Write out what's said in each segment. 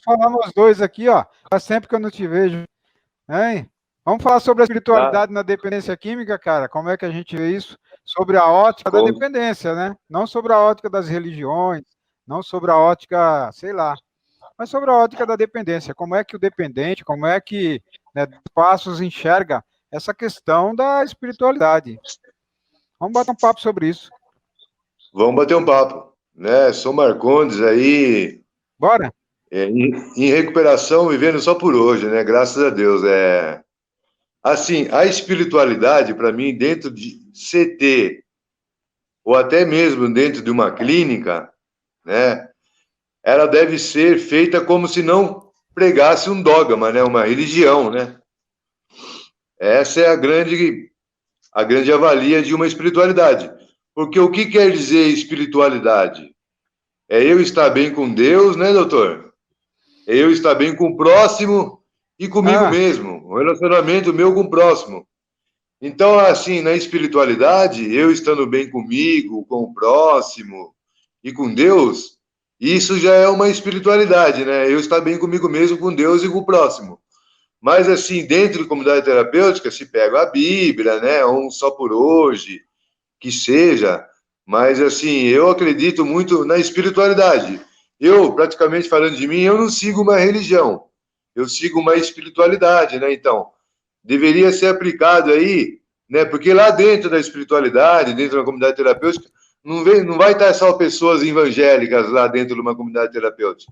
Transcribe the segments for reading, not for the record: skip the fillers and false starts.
falar nós dois aqui, ó. Faz sempre que eu não te vejo. Hein? Vamos falar sobre a espiritualidade na dependência química, cara. Como é que a gente vê isso? Sobre a ótica da dependência, né? Não sobre a ótica das religiões, não sobre a ótica, sei lá, mas sobre a ótica da dependência. Como é que o dependente, como é que, né, Passos enxerga essa questão da espiritualidade? Vamos bater um papo sobre isso. Vamos bater um papo, né? Sou Marcondes aí. Bora? Em recuperação, vivendo só por hoje, né? Graças a Deus. Assim, a espiritualidade, para mim, dentro de CT, ou até mesmo dentro de uma clínica, né? Ela deve ser feita como se não pregasse um dogma, né? Uma religião, né? Essa é a grande avalia de uma espiritualidade. Porque o que quer dizer espiritualidade? É eu estar bem com Deus, né, doutor? É eu estar bem com o próximo e comigo mesmo. O relacionamento meu com o próximo. Então, assim, na espiritualidade, eu estando bem comigo, com o próximo e com Deus, isso já é uma espiritualidade, né? Eu estar bem comigo mesmo, com Deus e com o próximo. Mas, assim, dentro da comunidade terapêutica, se pega a Bíblia, né? Um só por hoje, que seja. Mas, assim, eu acredito muito na espiritualidade. Eu, praticamente falando de mim, eu não sigo uma religião. Eu sigo uma espiritualidade, né? Então, deveria ser aplicado aí, né? Porque lá dentro da espiritualidade, dentro da comunidade terapêutica, não vai estar só pessoas evangélicas lá dentro de uma comunidade terapêutica.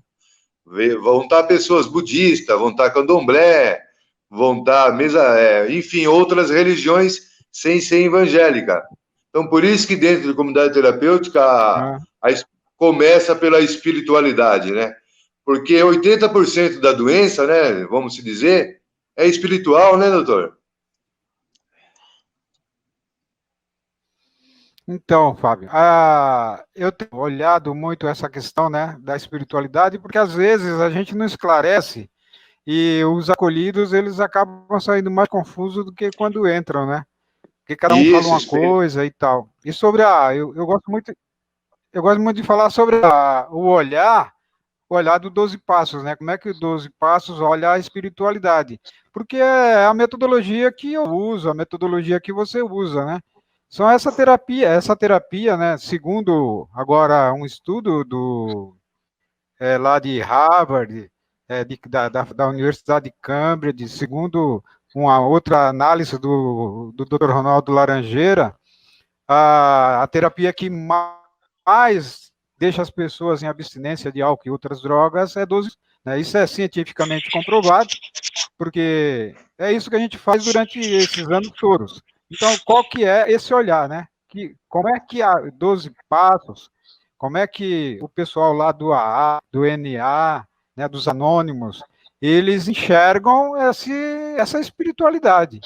Vão estar pessoas budistas, vão estar candomblé, vão estar, enfim, outras religiões sem ser evangélica. Então, por isso que dentro da comunidade terapêutica começa pela espiritualidade, né? Porque 80% da doença, né, vamos se dizer, é espiritual, né, doutor? Então, Fábio, eu tenho olhado muito essa questão, né, da espiritualidade, porque às vezes a gente não esclarece e os acolhidos, eles acabam saindo mais confusos do que quando entram, né? Porque cada um fala uma coisa e tal. E sobre eu gosto muito de falar sobre o olhar do 12 Passos, né? Como é que o 12 Passos olha a espiritualidade? Porque é a metodologia que eu uso, a metodologia que você usa, né? São essa terapia, né? Segundo agora um estudo lá de Harvard, da Universidade de Cambridge, segundo uma outra análise do Dr. Ronaldo Laranjeira, a terapia que mais deixa as pessoas em abstinência de álcool e outras drogas é 12, né? Isso é cientificamente comprovado, porque é isso que a gente faz durante esses anos todos. Então, qual que é esse olhar, né? Como é que há 12 passos, como é que o pessoal lá do AA, do NA, né, dos anônimos, eles enxergam essa espiritualidade.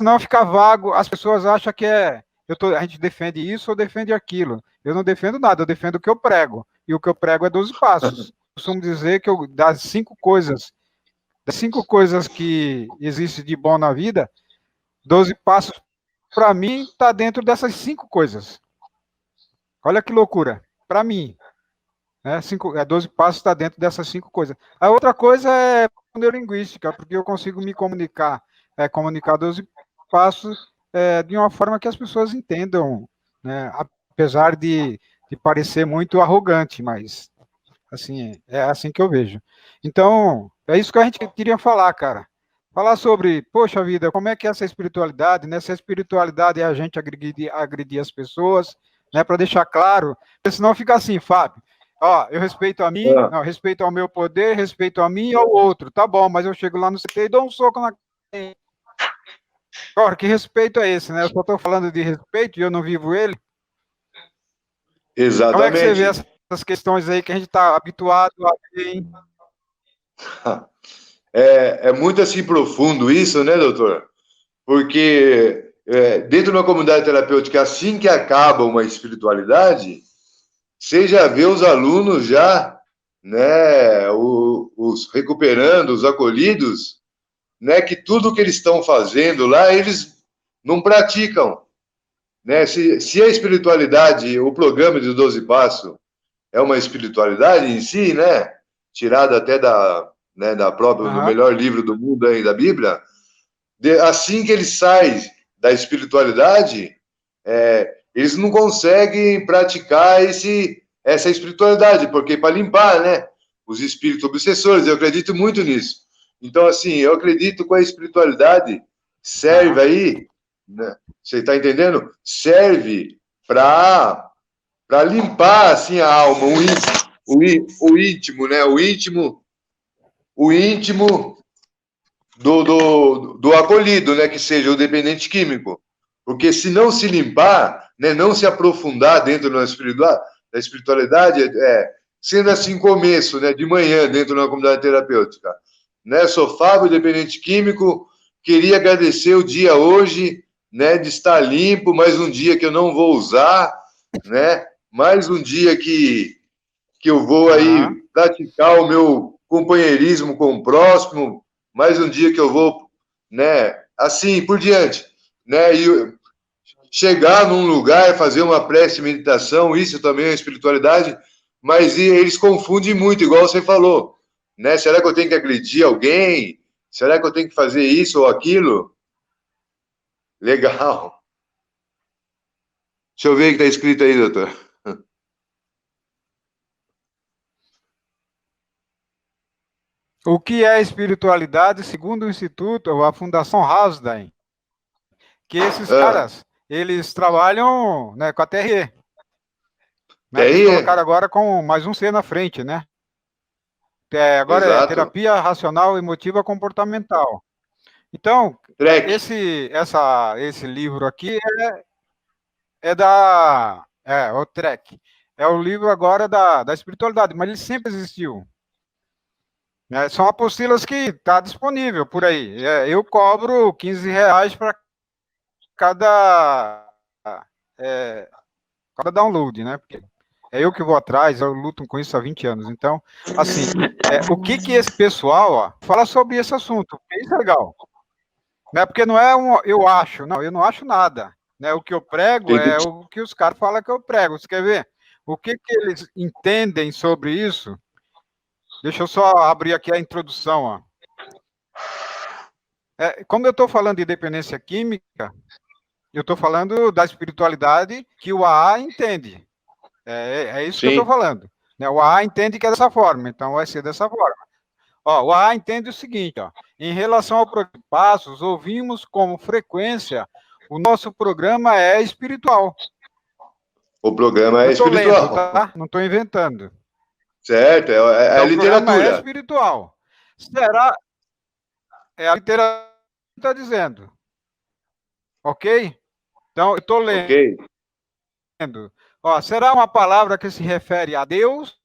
Não fica vago, as pessoas acham que a gente defende isso ou defende aquilo. Eu não defendo nada, eu defendo o que eu prego. E o que eu prego é 12 passos. Eu costumo dizer que das 5 coisas que existem de bom na vida, 12 passos, para mim, está dentro dessas 5 coisas. Olha que loucura. Para mim, 12 passos está dentro dessas 5 coisas. A outra coisa é neurolinguística, porque eu consigo me comunicar 12 passos de uma forma que as pessoas entendam, né? Apesar de parecer muito arrogante, mas assim, é assim que eu vejo. Então, é isso que a gente queria falar, cara. Falar sobre, poxa vida, como é que é essa espiritualidade, né? Se a espiritualidade é a gente agredir as pessoas, né? Para deixar claro, porque senão fica assim, Fábio. Ó, eu respeito a mim, não, respeito ao meu poder, respeito a mim e ao outro. Tá bom, mas eu chego lá no CT e dou um soco na. Ora, que respeito é esse, né? Eu só estou falando de respeito e eu não vivo ele. Exatamente. Como é que você vê essas questões aí que a gente está habituado a ver, hein? É muito assim profundo isso, né, doutor? Porque dentro de uma comunidade terapêutica, assim que acaba uma espiritualidade, você já vê os alunos já, né, os recuperando, os acolhidos, né, que tudo que eles estão fazendo lá, eles não praticam. Né? Se a espiritualidade, o programa de 12 Passos é uma espiritualidade em si, né? tirada até da própria, do melhor livro do mundo aí, da Bíblia, assim que eles saem da espiritualidade, eles não conseguem praticar essa espiritualidade, porque para limpar, né, os espíritos obsessores, eu acredito muito nisso. Então, assim, eu acredito que a espiritualidade serve aí, né, você está entendendo? Serve para limpar, assim, a alma, o íntimo, né, o íntimo do acolhido, né, que seja o dependente químico. Porque se não se limpar, né, não se aprofundar dentro da espiritualidade, sendo assim começo, né, de manhã dentro de uma comunidade terapêutica, né, sou Fábio, dependente químico, queria agradecer o dia hoje, né, de estar limpo, mais um dia que eu não vou usar, né, mais um dia que eu vou aí praticar o meu companheirismo com o próximo, mais um dia que eu vou, né, assim por diante, né, e chegar num lugar, fazer uma prece, meditação, isso também é espiritualidade, mas eles confundem muito, igual você falou, né, será que eu tenho que agredir alguém? Será que eu tenho que fazer isso ou aquilo? Legal. Deixa eu ver o que está escrito aí, doutor. O que é espiritualidade, segundo o Instituto, a Fundação Hasdai, que esses caras, eles trabalham, né, com a TRE. Né, eles colocaram agora com mais um C na frente, né? Agora Exato. é terapia racional, emotiva, comportamental. Então, esse livro aqui o TREC. É o livro agora da espiritualidade, mas ele sempre existiu. São apostilas que está disponível por aí. Eu cobro R$15 para cada download, né? Porque é eu que vou atrás, eu luto com isso há 20 anos. Então, assim, o que esse pessoal fala sobre esse assunto? Isso é legal. Né? Porque não é eu acho, não, eu não acho nada. Né? O que eu prego é o que os caras falam que eu prego. Você quer ver? O que eles entendem sobre isso? Deixa eu só abrir aqui a introdução. Ó. Como eu estou falando de dependência química, eu estou falando da espiritualidade que o AA entende. É isso que eu estou falando. Né? O AA entende que é dessa forma, então vai ser dessa forma. O AA entende o seguinte, em relação ao programa de passos, ouvimos como frequência o nosso programa é espiritual. O programa é espiritual. Lendo, tá? Não estou inventando. Certo, é a literatura. O programa é espiritual. Será? É a literatura que está dizendo. Ok? Então, eu estou lendo. Ok. Será uma palavra que se refere a Deus?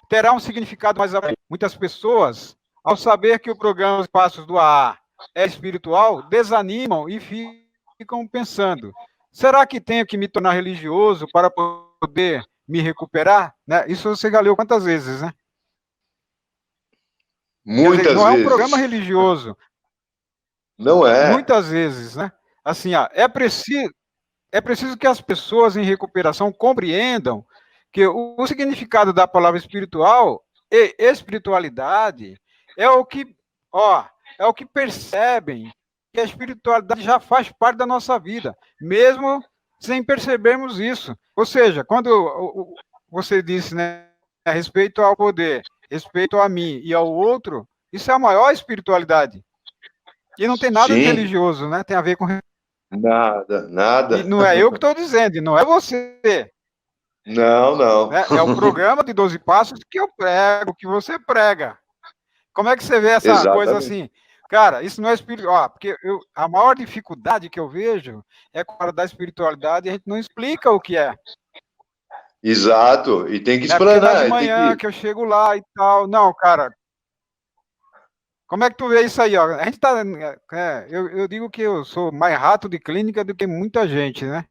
Terá um significado mais abrangente. Muitas pessoas, ao saber que o programa Os Passos do AA é espiritual, desanimam e ficam pensando, será que tenho que me tornar religioso para poder me recuperar? Né? Isso você já leu quantas vezes, né? Muitas vezes. Não é um programa religioso. Não é. Muitas vezes, né? Assim, é preciso que as pessoas em recuperação compreendam que o significado da palavra espiritual e espiritualidade é o que percebem que a espiritualidade já faz parte da nossa vida, mesmo sem percebermos isso. Ou seja, quando você disse, né, a respeito ao poder, respeito a mim e ao outro, isso é a maior espiritualidade. E não tem nada de religioso, né? Tem a ver com... Nada. E não é eu que estou dizendo, não é você. Não. Né? É o programa de 12 passos que eu prego, que você prega. Como é que você vê essa coisa assim? Cara, isso não é espiritual. Porque a maior dificuldade que eu vejo é com a da espiritualidade, a gente não explica o que é. Exato, e tem que explanar. De manhã que eu chego lá e tal. Não, cara. Como é que tu vê isso aí? A gente tá. Eu digo que eu sou mais rato de clínica do que muita gente, né?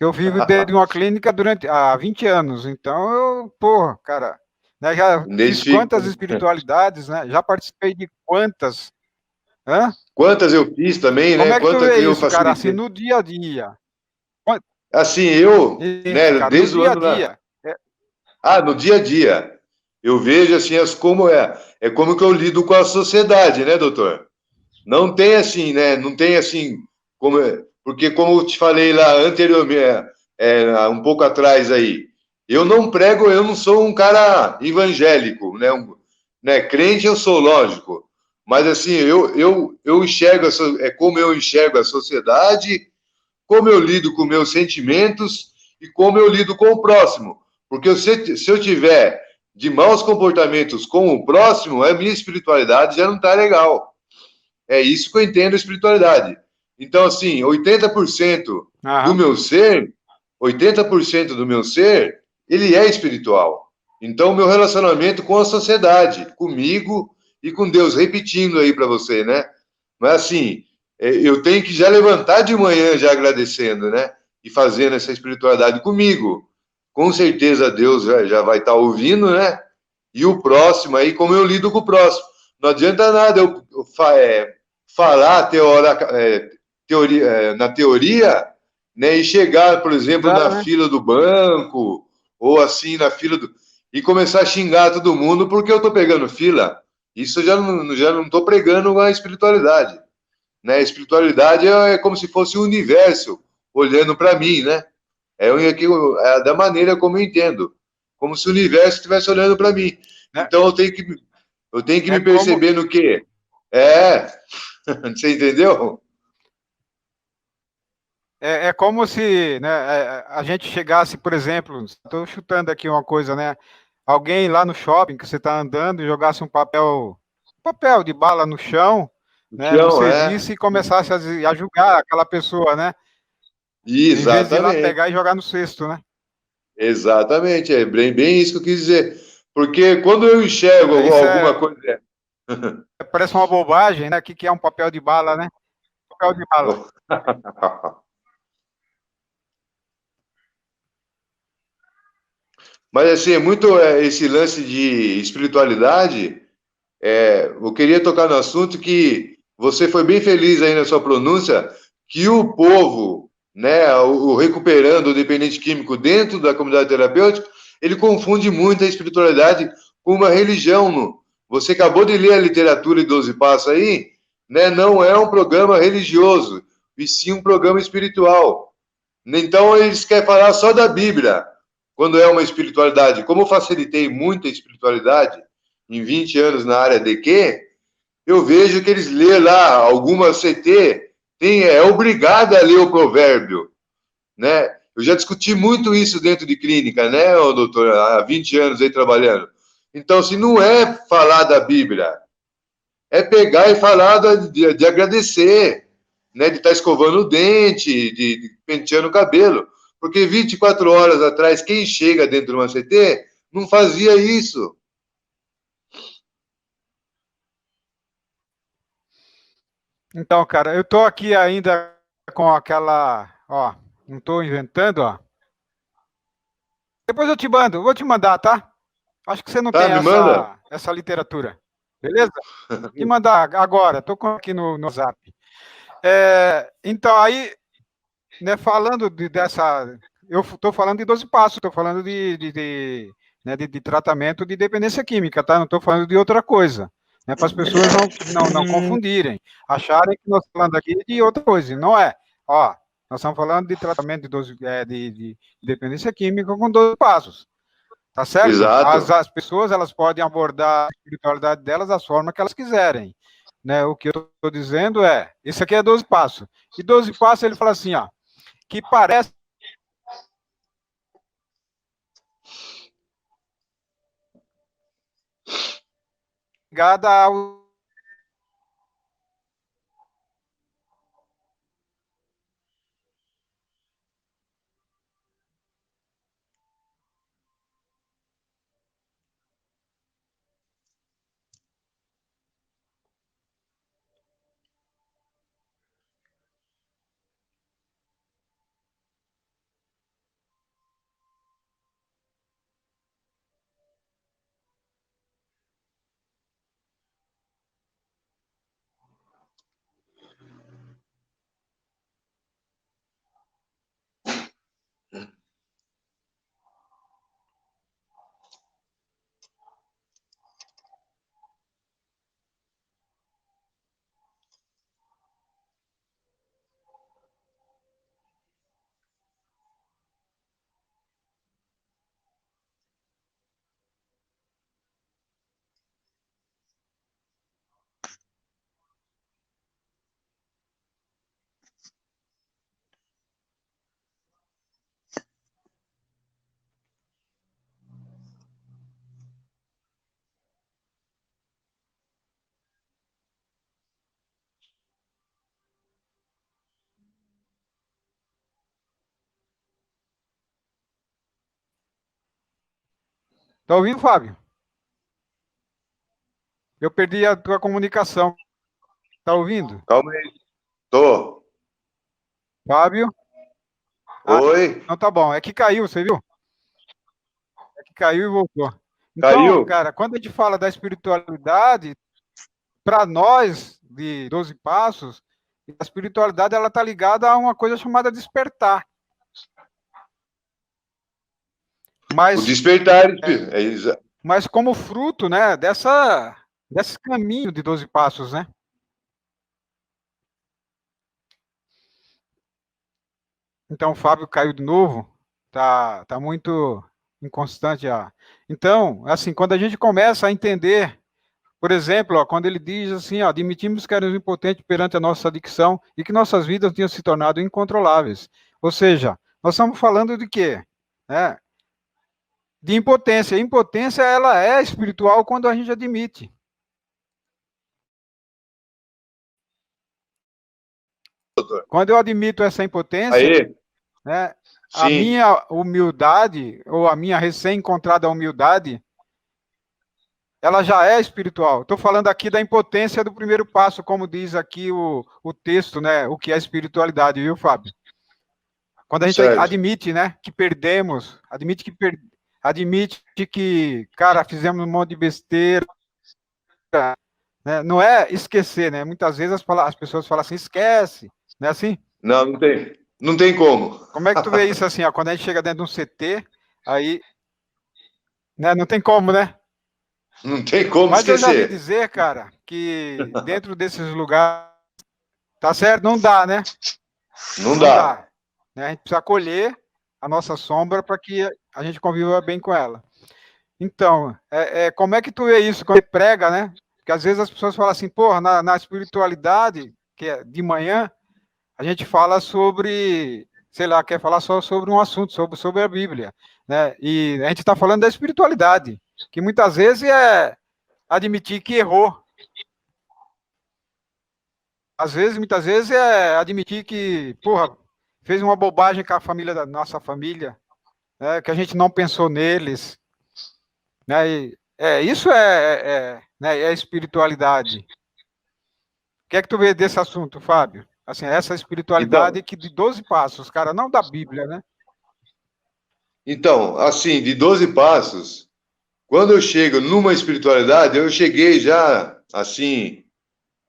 Eu vivo dentro de uma clínica há 20 anos, então cara, né, já fiz quantas espiritualidades, né? Já participei de quantas? Quantas eu fiz também, né? Como é que tu Quantas vê eu isso, facilitei. cara, assim, no dia a dia? Assim, né, cara, desde o ano... No dia a dia. Eu vejo assim como é como que eu lido com a sociedade, né, doutor? Não tem assim, né? Não tem assim porque como eu te falei lá anteriormente, um pouco atrás aí, eu não prego, eu não sou um cara evangélico, né? Né? Crente eu sou, lógico, mas assim eu enxergo como eu enxergo a sociedade, como eu lido com meus sentimentos e como eu lido com o próximo. Porque se eu tiver de maus comportamentos com o próximo, a minha espiritualidade já não está legal. É isso que eu entendo a espiritualidade. Então, assim, 80% do Aham. meu ser, 80% do meu ser, ele é espiritual. Então, o meu relacionamento com a sociedade, comigo e com Deus, repetindo aí para você, né? Mas assim, eu tenho que já levantar de manhã já agradecendo, né? E fazendo essa espiritualidade comigo. Com certeza Deus já vai estar ouvindo, né? E o próximo aí, como eu lido com o próximo. Não adianta nada falar na teoria, né? E chegar, por exemplo, Estudar, na né? fila do banco, ou assim, na fila do. E começar a xingar todo mundo porque eu estou pegando fila. Isso eu já não estou pregando a espiritualidade, né? A espiritualidade é como se fosse o universo olhando para mim, né? É da maneira como eu entendo, como se o universo estivesse olhando para mim. É, Então eu tenho que é me como, perceber no quê? É, você entendeu? é como se, né, a gente chegasse, por exemplo, estou chutando aqui uma coisa, né? Alguém lá no shopping que você está andando e jogasse papel de bala no chão, né? Então, Você visse e começasse a julgar aquela pessoa, né? Em vez de ir lá exatamente, pegar e jogar no cesto, né? exatamente, é bem isso que eu quis dizer. Porque quando eu enxergo É, isso alguma coisa. parece uma bobagem, né? O que, que é um papel de bala, né? Papel de bala. Mas assim, esse lance de espiritualidade. Eu queria tocar no assunto que você foi bem feliz aí na sua pronúncia, que o povo, né, o recuperando o dependente químico dentro da comunidade terapêutica, ele confunde muito a espiritualidade com uma religião. Você acabou de ler a literatura de 12 Passos aí, né, não é um programa religioso, e sim um programa espiritual. Então eles querem falar só da Bíblia, quando é uma espiritualidade. Como eu facilitei muito a espiritualidade em 20 anos na área de Q, eu vejo que eles lêem lá alguma CT, é obrigado a ler o provérbio, né? Eu já discuti muito isso dentro de clínica, né, doutor, há 20 anos aí trabalhando. Então, se não é falar da Bíblia, é pegar e falar de agradecer, né? De estar escovando o dente, de penteando o cabelo. Porque 24 horas atrás, quem chega dentro de uma CT não fazia isso. Então, cara, eu tô aqui ainda com aquela, ó, não tô inventando, ó. Depois eu te mando, vou te mandar, tá? Acho que você não Tá, tem me manda? essa literatura. Beleza? Te mandar agora, tô aqui no Zap. Então, aí, né, falando dessa. Eu estou falando de 12 passos, estou falando né, de tratamento de dependência química, tá? Não estou falando de outra coisa. Né, para as pessoas não confundirem, acharem que nós estamos falando aqui de outra coisa. Não é. Ó, nós estamos falando de tratamento de dependência química com 12 passos. Tá certo? Exato. As pessoas elas podem abordar a espiritualidade delas da forma que elas quiserem. Né? O que eu estou dizendo é, isso aqui é 12 passos. E 12 passos ele fala assim, ó, que parece ligada ao Tá ouvindo, Fábio? Eu perdi a tua comunicação. Tá ouvindo? Calma aí. Tô. Fábio? Ah, Oi? não, tá bom. É que caiu, você viu? É que caiu e voltou. Então, Caiu? cara, quando a gente fala da espiritualidade, para nós, de 12 passos, a espiritualidade ela está ligada a uma coisa chamada despertar. O Mas, despertar. É isso. mas como fruto, né, desse caminho de 12 passos, né? Então, o Fábio caiu de novo, tá muito inconstante. Então, assim, quando a gente começa a entender, por exemplo, ó, quando ele diz assim, ó, admitimos que éramos impotentes perante a nossa adicção e que nossas vidas tinham se tornado incontroláveis. Ou seja, nós estamos falando de quê? Né? De impotência. A impotência, ela é espiritual quando a gente admite. Quando eu admito essa impotência, Aí? né, a Sim. minha humildade, ou a minha recém-encontrada humildade, ela já é espiritual. Estou falando aqui da impotência do primeiro passo, como diz aqui o texto, né? O que é espiritualidade, viu, Fábio? Quando a gente Certo. admite, né, que perdemos, admite que, cara, fizemos um monte de besteira, né? Não é esquecer, né? Muitas vezes as pessoas falam assim, esquece, não é assim? Não, não tem. Não tem como. Como é que tu vê isso assim, ó, quando a gente chega dentro de um CT, aí, né, não tem como, né? Não tem como Mas eu já vi esquecer. dizer, cara, que dentro desses lugares, tá certo? Não dá, né? Não Não dá. dá. Né? A gente precisa acolher a nossa sombra para que a gente conviva bem com ela. Então, como é que tu vê isso quando você prega, né? Porque às vezes as pessoas falam assim, porra, na espiritualidade, que é de manhã, a gente fala sobre, sei lá, quer falar só sobre um assunto, sobre a Bíblia, né? E a gente está falando da espiritualidade, que muitas vezes é admitir que errou. Às vezes, muitas vezes, é admitir que, porra, fez uma bobagem com a família da nossa família, né? Que a gente não pensou neles, né? Isso né, é espiritualidade. O que é que tu vê desse assunto, Fábio? Assim, essa espiritualidade Então, que de 12 passos, cara, não da Bíblia, né? assim, de 12 passos, quando eu chego numa espiritualidade, eu cheguei já, assim,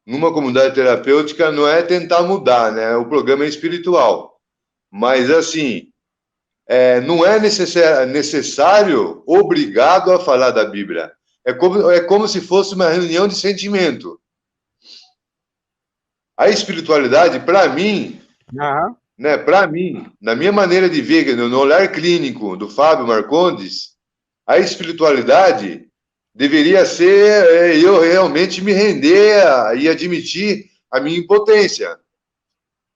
numa comunidade terapêutica, não é tentar mudar, né? O programa é espiritual. Mas, assim, não é necessário, obrigado a falar da Bíblia. É como se fosse uma reunião de sentimento. A espiritualidade, para mim, Aham. né, para mim, na minha maneira de ver, no olhar clínico do Fábio Marcondes, a espiritualidade deveria ser eu realmente me render e admitir a minha impotência,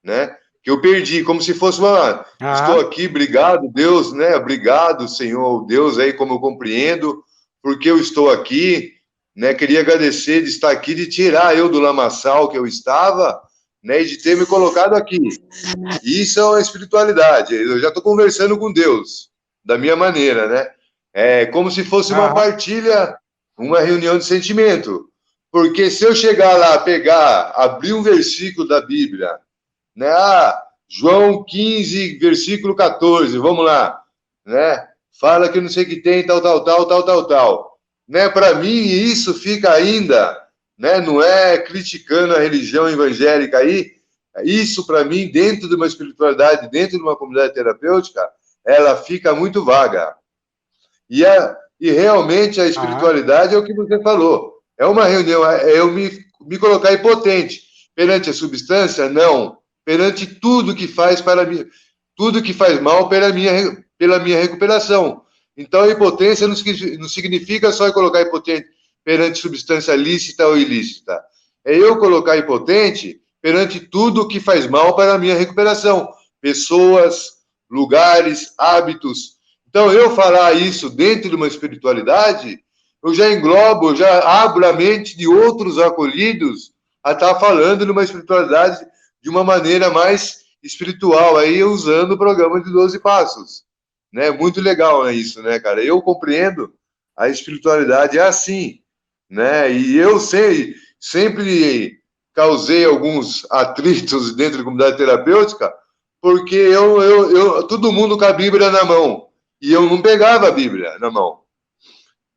né? Que eu perdi, como se fosse uma. Estou Aham. aqui, obrigado, Deus, né? Obrigado, Senhor, Deus, aí, como eu compreendo, porque eu estou aqui, né? Queria agradecer de estar aqui, de tirar eu do lamaçal que eu estava, né? E de ter me colocado aqui. Isso é uma espiritualidade. Eu já estou conversando com Deus, da minha maneira, né? É como se fosse uma Aham. partilha, uma reunião de sentimento. Porque se eu chegar lá, pegar, abrir um versículo da Bíblia, né? João 15, versículo 14, vamos lá, né? Fala que não sei o que tem, tal, tal, tal, tal, tal, tal. Né? Para mim, isso fica ainda, né? Não é criticando a religião evangélica aí, isso para mim, dentro de uma espiritualidade, dentro de uma comunidade terapêutica, ela fica muito vaga. E realmente a Aham. espiritualidade é o que você falou. É uma reunião, é eu me colocar impotente perante a substância, não. Perante tudo que faz para mim, tudo que faz mal pela minha recuperação. Então, a impotência não significa só colocar impotente perante substância lícita ou ilícita. É eu colocar impotente perante tudo que faz mal para a minha recuperação. Pessoas, lugares, hábitos. Então, eu falar isso dentro de uma espiritualidade, eu já englobo, já abro a mente de outros acolhidos a estar falando de uma espiritualidade de uma maneira mais espiritual, aí usando o programa de 12 passos. Né? Muito legal, né, isso, né, cara? Eu compreendo a espiritualidade é assim, né? E eu sempre causei alguns atritos dentro da comunidade terapêutica, porque todo mundo com a Bíblia na mão, e eu não pegava a Bíblia na mão.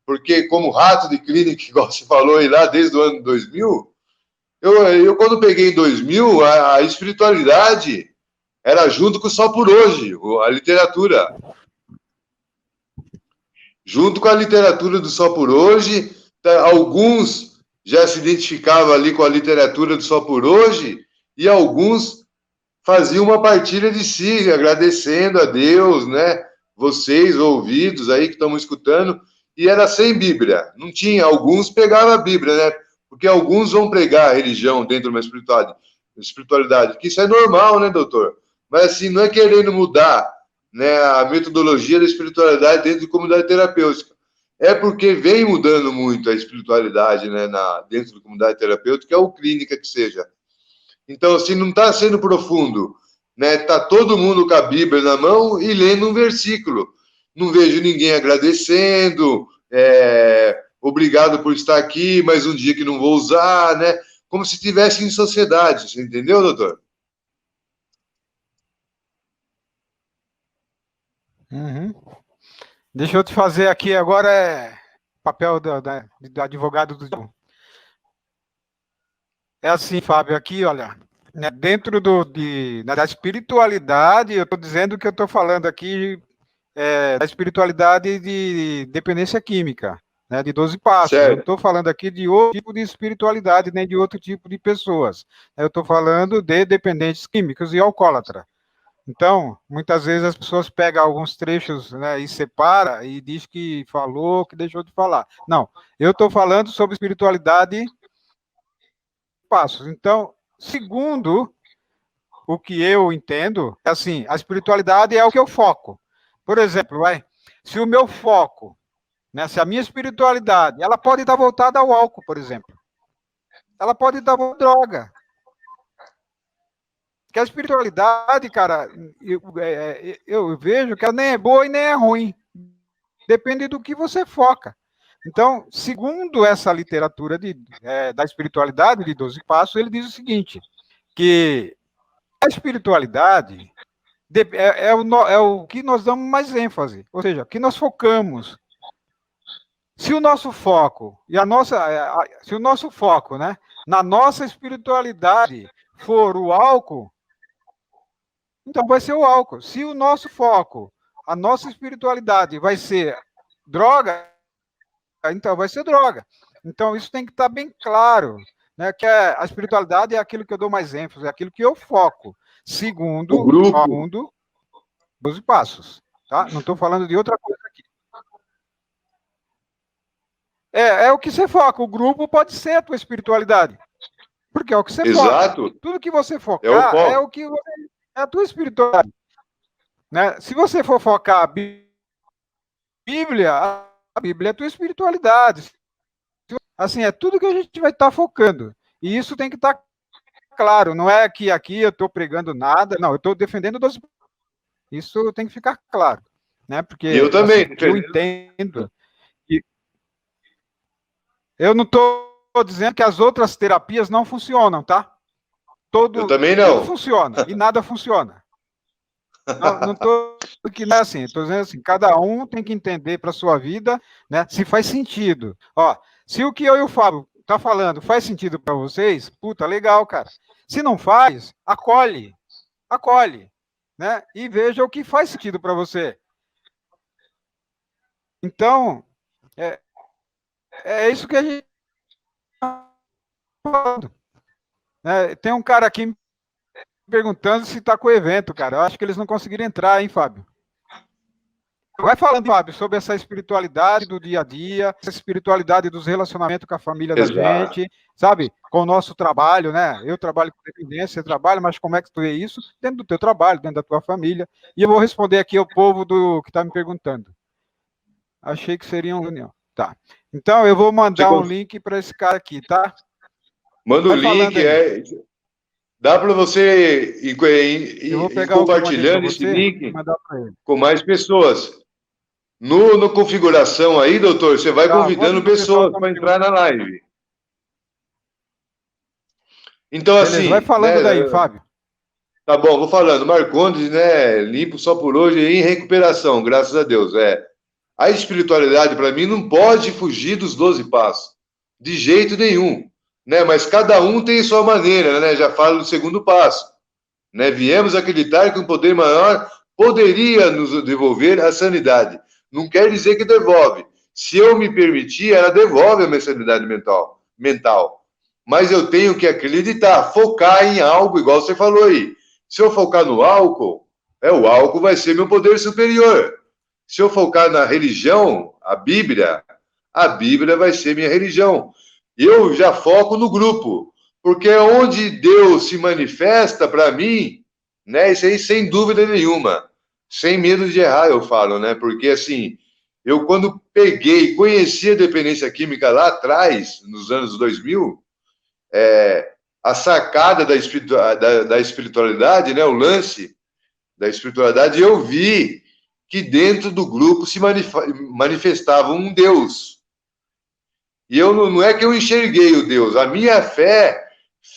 Porque, como rato de clínica, igual você falou aí lá desde o ano 2000, eu quando peguei em 2000, a espiritualidade era junto com o Só por Hoje, a literatura. Junto com a literatura do Só por Hoje, alguns já se identificavam ali com a literatura do Só por Hoje, e alguns faziam uma partilha de si, agradecendo a Deus, né? Vocês, ouvidos aí que estão escutando, e era sem Bíblia. Não tinha, alguns pegavam a Bíblia, né? Porque alguns vão pregar a religião dentro de uma espiritualidade, que isso é normal, né, doutor? Mas assim, não é querendo mudar, né, a metodologia da espiritualidade dentro de comunidade terapêutica. É porque vem mudando muito a espiritualidade, né, dentro da comunidade terapêutica, ou clínica que seja. Então, assim, não está sendo profundo, né? Está todo mundo com a Bíblia na mão e lendo um versículo. Não vejo ninguém agradecendo, obrigado por estar aqui, mas um dia que não vou usar, né? Como se estivesse em sociedade, você entendeu, doutor? Uhum. Deixa eu te fazer aqui agora papel do advogado do... É assim, Fábio, aqui, olha, né, dentro da espiritualidade, eu estou dizendo que eu estou falando aqui da espiritualidade de dependência química, né, de 12 passos. Certo. Eu não estou falando aqui de outro tipo de espiritualidade, nem de outro tipo de pessoas. Eu estou falando de dependentes químicos e alcoólatra. Então, muitas vezes as pessoas pegam alguns trechos, né, e separa e diz que falou, que deixou de falar. Não, eu estou falando sobre espiritualidade passos. Então, segundo o que eu entendo, é assim, a espiritualidade é o que eu foco. Por exemplo, se o meu foco, né, se a minha espiritualidade, ela pode estar voltada ao álcool, por exemplo. Ela pode estar voltada à droga. Porque a espiritualidade, cara, eu vejo que ela nem é boa e nem é ruim. Depende do que você foca. Então, segundo essa literatura da espiritualidade de 12 passos, ele diz o seguinte, que a espiritualidade é o que nós damos mais ênfase, ou seja, que nós focamos. Se o nosso foco se o nosso foco, né, na nossa espiritualidade for o álcool, então vai ser o álcool. Se o nosso foco, a nossa espiritualidade vai ser droga, então vai ser droga. Então isso tem que estar bem claro, né, que a espiritualidade é aquilo que eu dou mais ênfase, é aquilo que eu foco, segundo o grupo. 12 passos, tá? Não estou falando de outra coisa aqui. É o que você foca, o grupo pode ser a tua espiritualidade, porque é o que você Exato. foca. Tudo que você focar é a tua espiritualidade. Né? Se você for focar a Bíblia é a tua espiritualidade. Assim, é tudo que a gente vai estar focando. E isso tem que estar claro. Não é que aqui eu estou pregando nada. Não, eu estou defendendo 12. Isso tem que ficar claro. Né? Porque eu também. Assim, eu entendo. Eu não estou dizendo que as outras terapias não funcionam, tá? Eu também não. Tudo funciona e nada funciona. Não estou que não é assim, estou dizendo assim, cada um tem que entender para a sua vida, né, se faz sentido. Ó, se o que eu e o Fábio tá falando faz sentido para vocês, puta, legal, cara. Se não faz, acolhe, né, e veja o que faz sentido para você. Então, é isso que a gente tá falando. Tem um cara aqui me perguntando se está com o evento, cara. Eu acho que eles não conseguiram entrar, hein, Fábio? Vai falando, Fábio, sobre essa espiritualidade do dia a dia, essa espiritualidade dos relacionamentos com a família da gente, sabe? Com o nosso trabalho, né? Eu trabalho com dependência, você trabalha, mas como é que tu vê isso? Dentro do teu trabalho, dentro da tua família. E eu vou responder aqui ao povo que está me perguntando. Achei que seria uma reunião. Tá. Então, eu vou mandar um link para esse cara aqui, tá? Manda o link, dá para você ir compartilhando esse link com mais pessoas. No configuração aí, doutor, você vai Tá, pode convidando ir, o pessoal pessoas tá me para entrar na live. Então, Beleza, vai assim, né? falando daí, Fábio. Tá bom, vou falando. Marcondes, né? Limpo só por hoje e em recuperação, graças a Deus. A espiritualidade, para mim, não pode fugir dos 12 passos, de jeito nenhum, né? Mas cada um tem sua maneira, né? Já falo do segundo passo, né? Viemos acreditar que um poder maior poderia nos devolver a sanidade. Não quer dizer que devolve. Se eu me permitir, ela devolve a minha sanidade mental. Mas eu tenho que acreditar, focar em algo, igual você falou aí. Se eu focar no álcool, o álcool vai ser meu poder superior. Se eu focar na religião, a Bíblia vai ser minha religião. Eu já foco no grupo, porque é onde Deus se manifesta para mim, né? Isso aí sem dúvida nenhuma, sem medo de errar, eu falo, né? Porque assim, eu quando peguei, conheci a dependência química lá atrás, nos anos 2000, a sacada da espiritualidade, né? O lance da espiritualidade, eu vi que dentro do grupo se manifestava um Deus. E eu não é que eu enxerguei o Deus, a minha fé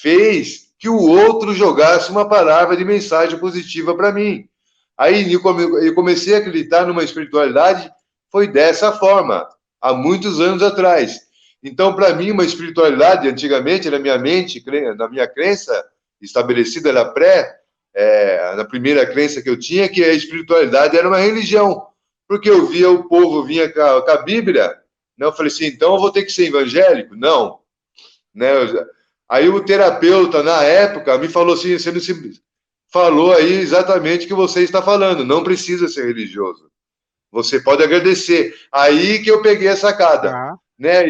fez que o outro jogasse uma palavra de mensagem positiva para mim. Aí eu comecei a acreditar numa espiritualidade, foi dessa forma, há muitos anos atrás. Então, para mim, uma espiritualidade, antigamente, na minha mente, na minha crença, estabelecida na primeira crença que eu tinha, que a espiritualidade era uma religião. Porque eu via o povo vinha com a Bíblia, né? Eu falei assim, então eu vou ter que ser evangélico? Não. Né? Aí o terapeuta, na época, me falou assim, você não se falou aí exatamente o que você está falando, não precisa ser religioso. Você pode agradecer. Aí que eu peguei a sacada, Aham. né?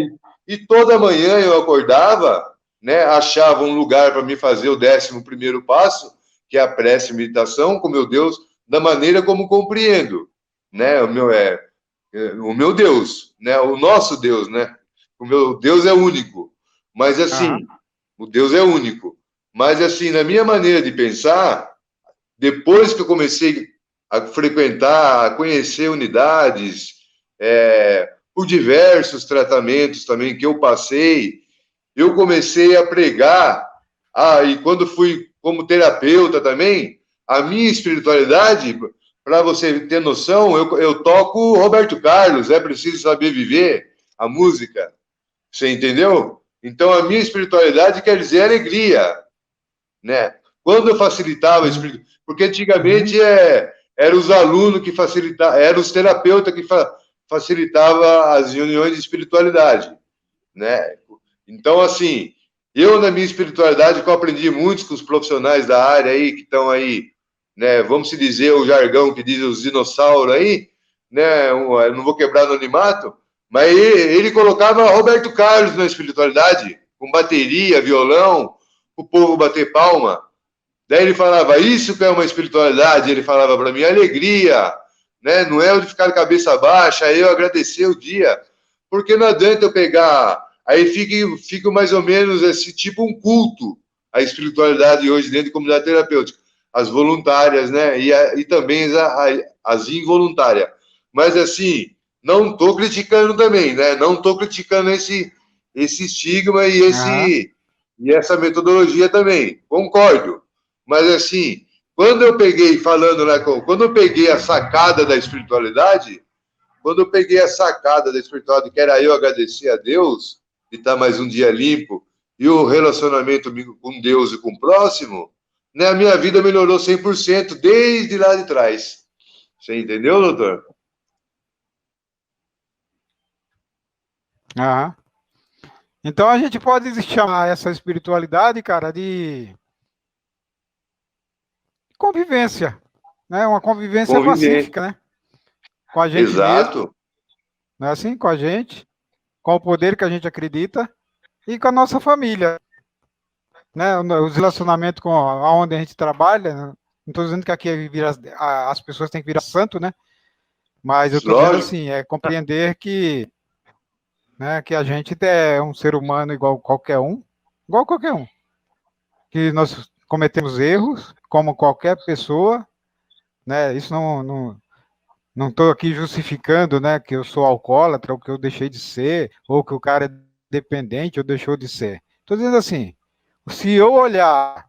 E toda manhã eu acordava, né? Achava um lugar para me fazer o 11º passo, que é a prece e meditação com meu Deus, da maneira como compreendo, né? O meu Deus, né? O nosso Deus, né? O meu Deus é único, mas Aham. assim, o Deus é único. Mas assim, na minha maneira de pensar, depois que eu comecei a frequentar, a conhecer unidades, por diversos tratamentos também que eu passei, eu comecei a pregar, e quando fui como terapeuta também, a minha espiritualidade, para você ter noção, eu toco Roberto Carlos, é preciso saber viver, a música, você entendeu? Então a minha espiritualidade quer dizer alegria, né? Quando eu facilitava, porque Uhum. antigamente eram os alunos que facilitavam, eram os terapeutas que facilitavam as reuniões de espiritualidade, né? Então, assim, eu na minha espiritualidade, que eu aprendi muito com os profissionais da área aí, que estão aí, né? Vamos se dizer o jargão que diz os dinossauros aí, né? Eu não vou quebrar no anonimato, mas ele colocava Roberto Carlos na espiritualidade, com bateria, violão, o povo bater palma. Daí ele falava, isso que é uma espiritualidade, ele falava para mim, alegria, né? Não é o de ficar de cabeça baixa, aí eu agradecer o dia, porque não adianta eu pegar, aí fica mais ou menos esse tipo um culto, a espiritualidade hoje dentro de comunidade terapêutica, as voluntárias, né? E também as involuntárias. Mas assim, não estou criticando também, né? Não estou criticando esse estigma Aham. e essa metodologia também, concordo. Mas assim, quando eu peguei falando, né, quando eu peguei a sacada da espiritualidade, quando eu peguei a sacada da espiritualidade, que era eu agradecer a Deus de estar mais um dia limpo e o relacionamento com Deus e com o próximo, né, a minha vida melhorou 100% desde lá de trás. Você entendeu, doutor? Aham. Então a gente pode chamar essa espiritualidade, cara, de convivência, né? Uma convivência Conviver. pacífica, né? Com a gente mesmo, Exato. né? Assim, com a gente, com o poder que a gente acredita e com a nossa família, né? Os relacionamentos com aonde a gente trabalha. Não estou dizendo que aqui as pessoas têm que virar santo, né? Mas eu estou dizendo Lógico. assim, é compreender que, né, que a gente é um ser humano igual qualquer um, que nós cometemos erros, como qualquer pessoa, né? Isso Não estou aqui justificando, né, que eu sou alcoólatra, ou que eu deixei de ser, ou que o cara é dependente ou deixou de ser. Estou dizendo assim, se eu olhar,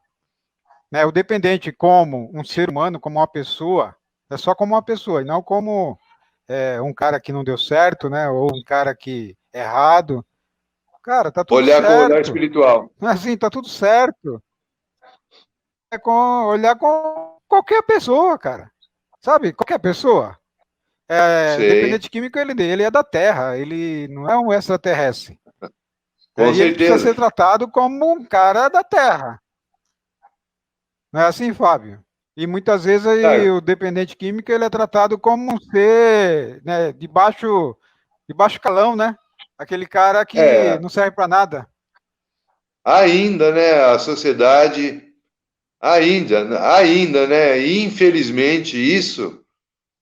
né, o dependente como um ser humano, como uma pessoa, é só como uma pessoa, e não como um cara que não deu certo, né, ou um cara que é errado. Cara, tá tudo Olhar com o olhar certo. espiritual. Assim, tá tudo certo. É com olhar com qualquer pessoa, cara. Sabe? Qualquer pessoa. Sei, Dependente químico, ele é da Terra, ele não é um extraterrestre. com E ele precisa certeza. ser tratado como um cara da Terra. Não é assim, Fábio? E muitas vezes aí, Cara, o dependente químico ele é tratado como um ser, né, de baixo calão, né? Aquele cara que é, não serve para nada. ainda, né, a sociedade, ainda, né, infelizmente isso,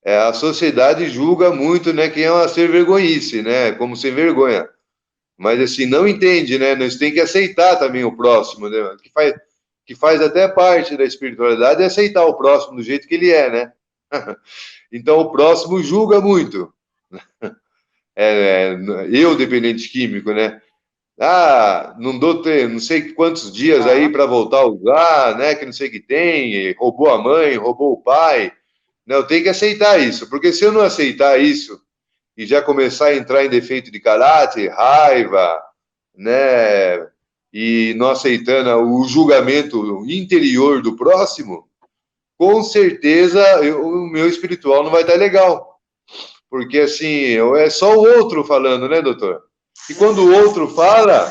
a sociedade julga muito, né, quem é uma ser vergonhice, né, como sem vergonha. Mas assim, não entende, né, nós tem que aceitar também o próximo, né, que faz até parte da espiritualidade é aceitar o próximo do jeito que ele é, né? Então o próximo julga muito. Eu, dependente químico, né? Ah, não sei quantos dias aí Aham. para voltar a usar, né? Que não sei o que tem, roubou a mãe, roubou o pai. Não, eu tenho que aceitar isso, porque se eu não aceitar isso e já começar a entrar em defeito de caráter, raiva, né? E não aceitando o julgamento interior do próximo, com certeza o meu espiritual não vai estar legal. Porque assim, é só o outro falando, né, doutor? E quando o outro fala,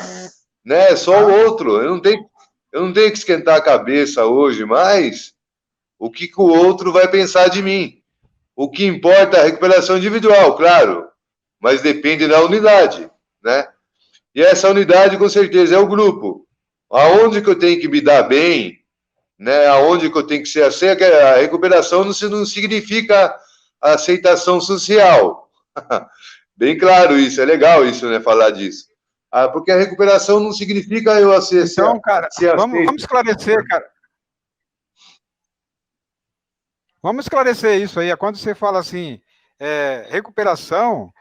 né, é só o Aham. outro. Eu não tenho que esquentar a cabeça hoje mais o que, que o outro vai pensar de mim. O que importa é a recuperação individual, claro, mas depende da unidade, né? E essa unidade, com certeza, é o grupo. Aonde que eu tenho que me dar bem, né? Aonde que eu tenho que ser aceito, a recuperação não significa aceitação social. Bem claro isso, é legal isso, né, falar disso. Ah, porque a recuperação não significa eu Então, cara, ser vamos aceito. esclarecer, cara. Vamos esclarecer isso aí. Quando você fala assim, recuperação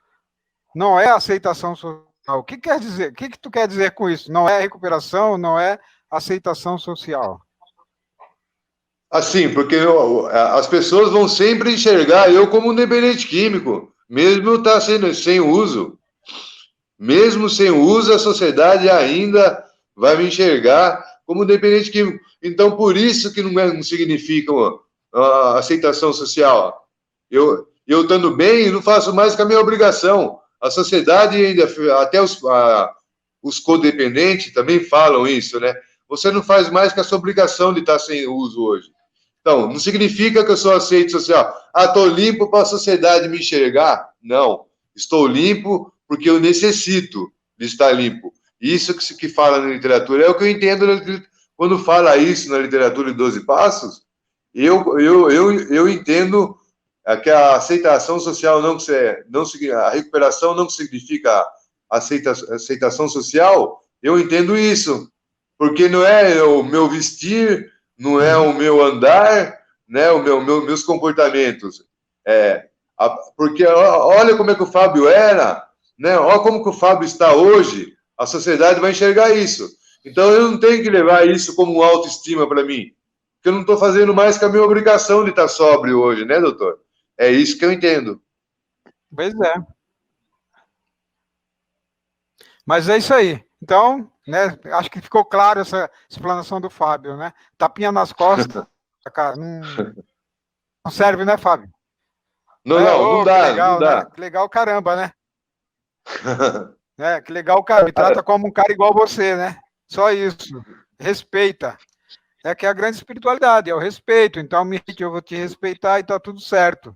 não é aceitação social. O que quer dizer? O que tu quer dizer com isso? Não é recuperação, não é aceitação social. Assim, porque as pessoas vão sempre enxergar eu como um dependente químico, mesmo eu estar sendo sem uso. Mesmo sem uso, a sociedade ainda vai me enxergar como dependente químico. Então, por isso que não significa uma aceitação social. Eu estando bem, não faço mais que a minha obrigação. A sociedade ainda, até os codependentes também falam isso, né? Você não faz mais que a sua obrigação de estar sem uso hoje. Então, não significa que eu sou aceito social. Ah, estou limpo para a sociedade me enxergar? Não. Estou limpo porque eu necessito de estar limpo. Isso que fala na literatura. É o que eu entendo quando fala isso na literatura de 12 Passos. Eu entendo que a aceitação social não a recuperação não significa aceitação social. Eu entendo isso. Porque não é o meu vestir, não é Uhum. o meu andar, né, meus comportamentos. É, porque olha como é que o Fábio era, né? Olha como que o Fábio está hoje. A sociedade vai enxergar isso. Então eu não tenho que levar isso como autoestima para mim, porque eu não estou fazendo mais que a minha obrigação de estar sóbrio hoje, né, doutor? É isso que eu entendo. Pois é. Mas é isso aí. Então, né, acho que ficou claro essa explanação do Fábio, né? Tapinha nas costas, cara, não serve, né, Fábio? Não, não, não Que dá, não legal, né? dá. Que legal, caramba, né? Que legal, cara. Me trata como um cara igual você, né? Só isso. Respeita. É que é a grande espiritualidade, é o respeito. Então, eu vou te respeitar e tá tudo certo.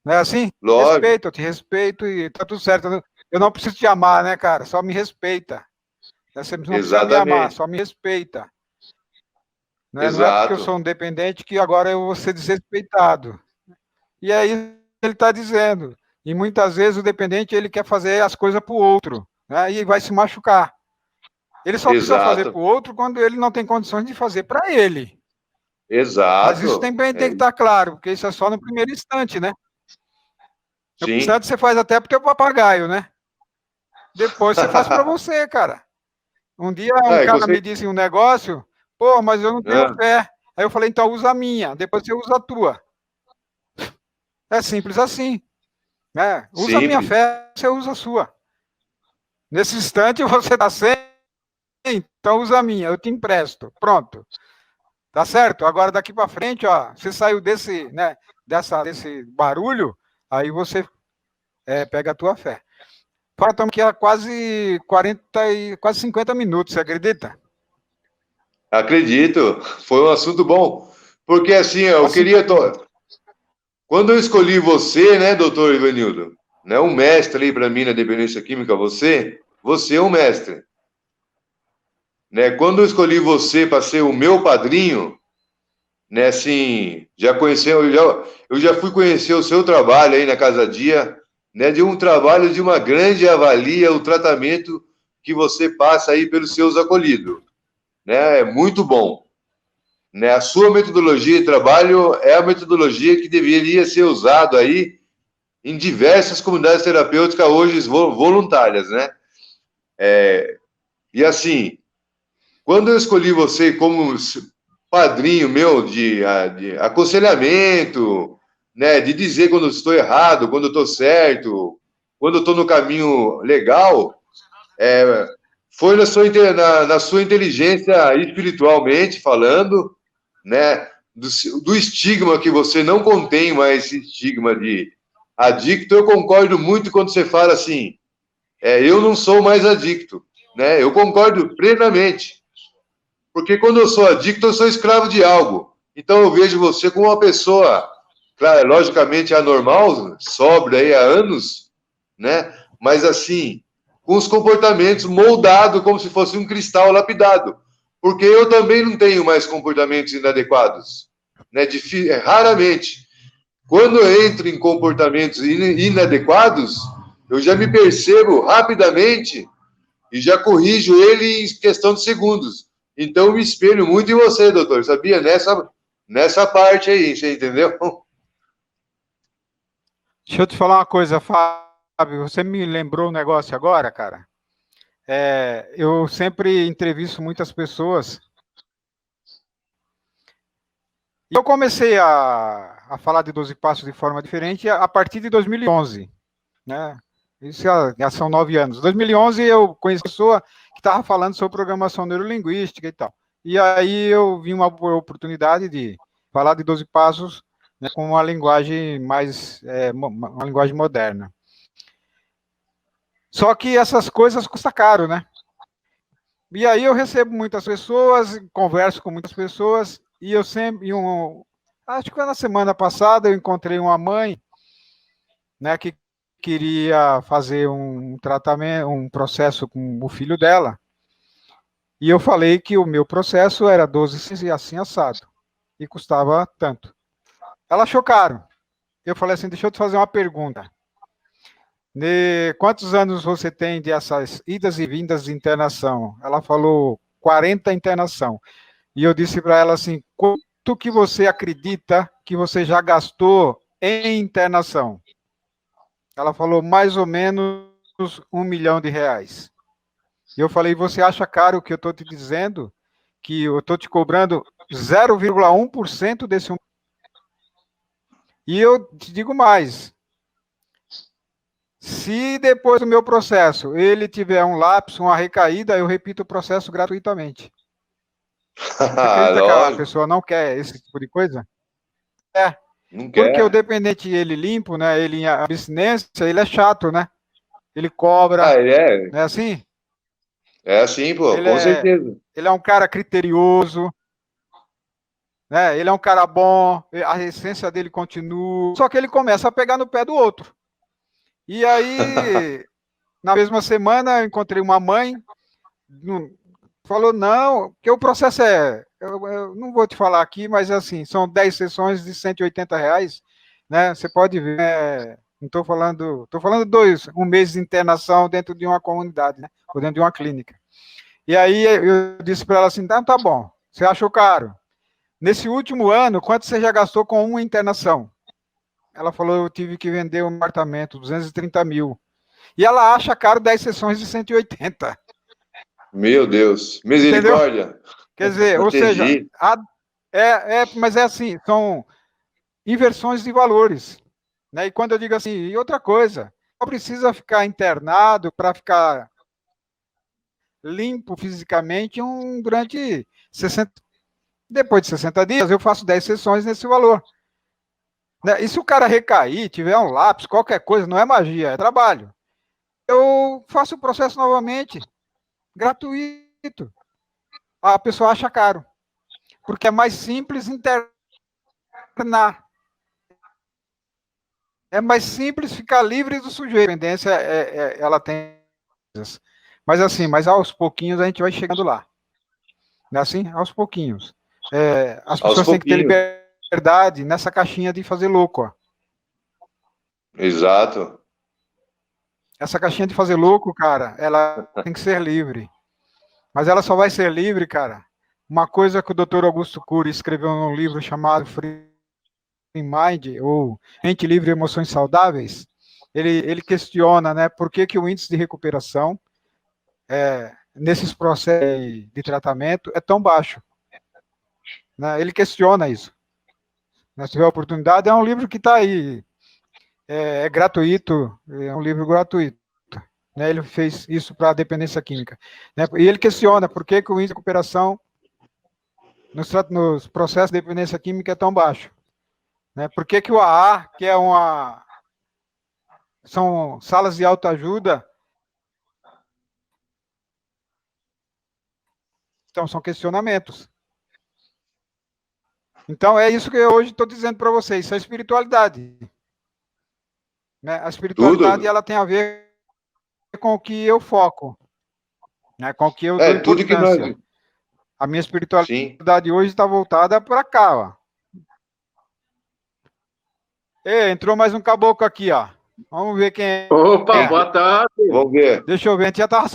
Não é assim? Lógico, Respeito, eu te respeito e tá tudo certo. Eu não preciso te amar, né, cara? Só me respeita. Você não precisa me amar, exatamente. só me respeita. Não é porque eu Exato, sou um dependente que agora eu vou ser desrespeitado. E é isso que ele está dizendo. E muitas vezes o dependente ele quer fazer as coisas para o outro, né? E vai se machucar. Ele só precisa fazer exato, para o outro quando ele não tem condições de fazer para ele. Mas isso exato. também tem que estar claro, porque isso é só no primeiro instante, né? Sim. Antes você faz até pro teu papagaio, né? Depois você faz para você, cara. Um dia um cara me disse um negócio, pô, mas eu não tenho fé. Aí eu falei, então usa a minha, depois você usa a tua. É simples assim. Né? Usa a minha fé, você usa a sua. Nesse instante você está sem, então usa a minha, eu te empresto. Pronto. Tá certo? Agora daqui para frente, ó, você saiu desse, né, desse barulho, aí você pega a tua fé. Fora, estamos aqui há quase 40 e quase 50 minutos, você acredita? Acredito. Foi um assunto bom. Porque assim, eu queria. Quando eu escolhi você, né, doutor Ivanildo, né, um mestre aí para mim na dependência química, você é um mestre. Né? Quando eu escolhi você para ser o meu padrinho, né, assim, eu já fui conhecer o seu trabalho aí na Casa Dia, né, de um trabalho de uma grande avalia, o tratamento que você passa aí pelos seus acolhidos, né, é muito bom, né, a sua metodologia de trabalho é a metodologia que deveria ser usada aí em diversas comunidades terapêuticas hoje voluntárias, né, e assim, quando eu escolhi você como padrinho meu de aconselhamento, né, de dizer quando eu estou errado, quando eu estou certo, quando eu estou no caminho legal, foi na sua inteligência espiritualmente falando, né, do estigma que você não contém mais esse estigma de adicto. Eu concordo muito quando você fala assim, eu não sou mais adicto, né? Eu concordo plenamente. Porque quando eu sou adicto, eu sou escravo de algo. Então eu vejo você como uma pessoa, claro, logicamente anormal, sóbria aí há anos, né? Mas assim, com os comportamentos moldados como se fosse um cristal lapidado. Porque eu também não tenho mais comportamentos inadequados, né? Raramente. Quando eu entro em comportamentos inadequados, eu já me percebo rapidamente e já corrijo ele em questão de segundos. Então, eu me espelho muito em você, doutor, sabia? Nessa parte aí, você entendeu? Deixa eu te falar uma coisa, Fábio, você me lembrou um negócio agora, cara. Eu sempre entrevisto muitas pessoas. E eu comecei a falar de 12 passos de forma diferente a partir de 2011, né? Isso já são 9 anos. Em 2011 eu conheci uma pessoa que estava falando sobre programação neurolinguística e tal. E aí eu vi uma oportunidade de falar de 12 passos, né, com uma linguagem uma linguagem moderna. Só que essas coisas custam caro, né? E aí eu recebo muitas pessoas, converso com muitas pessoas, e eu sempre, acho que foi na semana passada, eu encontrei uma mãe, né, que queria fazer um tratamento, um processo com o filho dela, e eu falei que o meu processo era 12 e assim assado, e custava tanto. Ela achou caro. Eu falei assim, deixa eu te fazer uma pergunta. Quantos anos você tem dessas idas e vindas de internação? Ela falou 40 internação. E eu disse para ela assim, quanto que você acredita que você já gastou em internação? Ela falou mais ou menos R$ 1 milhão. E eu falei, você acha caro o que eu estou te dizendo? Que eu estou te cobrando 0,1% desse 1 milhão. E eu te digo mais, se depois do meu processo ele tiver um lapso, uma recaída, eu repito o processo gratuitamente. Você acredita que a pessoa não quer esse tipo de coisa? Não Porque quer. o dependente, ele limpo, né? Ele em abstinência, ele é chato, né? Ele cobra, Ele é? não é assim? É assim, pô, Ele com é, certeza. ele é um cara criterioso, né? Ele é um cara bom, a essência dele continua, só que ele começa a pegar no pé do outro. E aí, na mesma semana, eu encontrei uma mãe, falou, não, que o processo eu não vou te falar aqui, mas assim, são 10 sessões de R$ 180, né? Você pode ver, não estou falando, um mês de internação dentro de uma comunidade, né? Ou dentro de uma clínica. E aí eu disse para ela assim, tá bom, você achou caro. Nesse último ano, quanto você já gastou com uma internação? Ela falou, eu tive que vender um apartamento, 230 mil. E ela acha caro 10 sessões de 180. Meu Deus. Entendeu? Misericórdia. Quer dizer, ou seja, Entendi. mas é assim, são inversões de valores. Né? E quando eu digo assim, e outra coisa, não precisa ficar internado para ficar limpo fisicamente durante 60. Depois de 60 dias, eu faço 10 sessões nesse valor. Né? E se o cara recair, tiver um lápis, qualquer coisa, não é magia, é trabalho. Eu faço o processo novamente, gratuito. A pessoa acha caro, porque é mais simples internar. É mais simples ficar livre do sujeito. A tendência ela tem. Mas assim, mas aos pouquinhos a gente vai chegando lá. Não é assim? Aos pouquinhos. As Aos pessoas têm que ter pouquinhos. liberdade nessa caixinha de fazer louco. Ó. Exato. Essa caixinha de fazer louco, cara, ela tem que ser livre. Mas ela só vai ser livre, cara. Uma coisa que o Dr. Augusto Cury escreveu num livro chamado Free Mind, ou Mente Livre e Emoções Saudáveis, ele questiona, né, por que o índice de recuperação nesses processos de tratamento é tão baixo. Né? Ele questiona isso. Se tiver oportunidade, é um livro que está aí, é gratuito, é um livro gratuito. Né? Ele fez isso para a dependência química. Né? E ele questiona por que o índice de recuperação nos processos de dependência química é tão baixo. Né? Por que o AA, que são salas de autoajuda, então são questionamentos. Então é isso que eu hoje estou dizendo para vocês, isso é espiritualidade. Né? A espiritualidade Tudo. ela tem a ver com o que eu foco, né? Com o que eu dou Tudo que nós. importância. A minha Sim. espiritualidade hoje está voltada para cá. Ó. Entrou mais um caboclo aqui, ó. Vamos ver quem é. Opa, boa tarde. Vamos ver. Deixa eu ver, a gente já tá.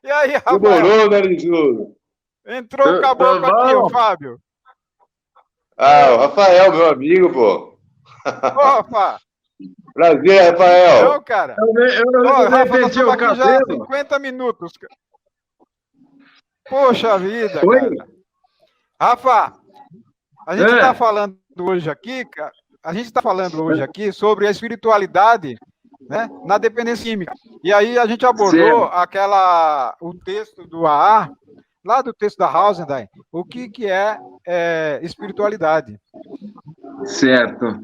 E aí, Rafael? Demorou, Narizudo. Entrou o caboclo aqui, o Fábio. O Rafael, meu amigo, pô. Ô, Rafa. Prazer, Rafael. Não, cara. Rafa, nós estamos aqui já há 50 minutos. Poxa vida, Oi? cara. Rafa, a gente está falando hoje aqui, cara, sobre a espiritualidade, né, na dependência química. E aí a gente abordou o texto do AA, lá do texto da Hausendain, o que é espiritualidade. Certo.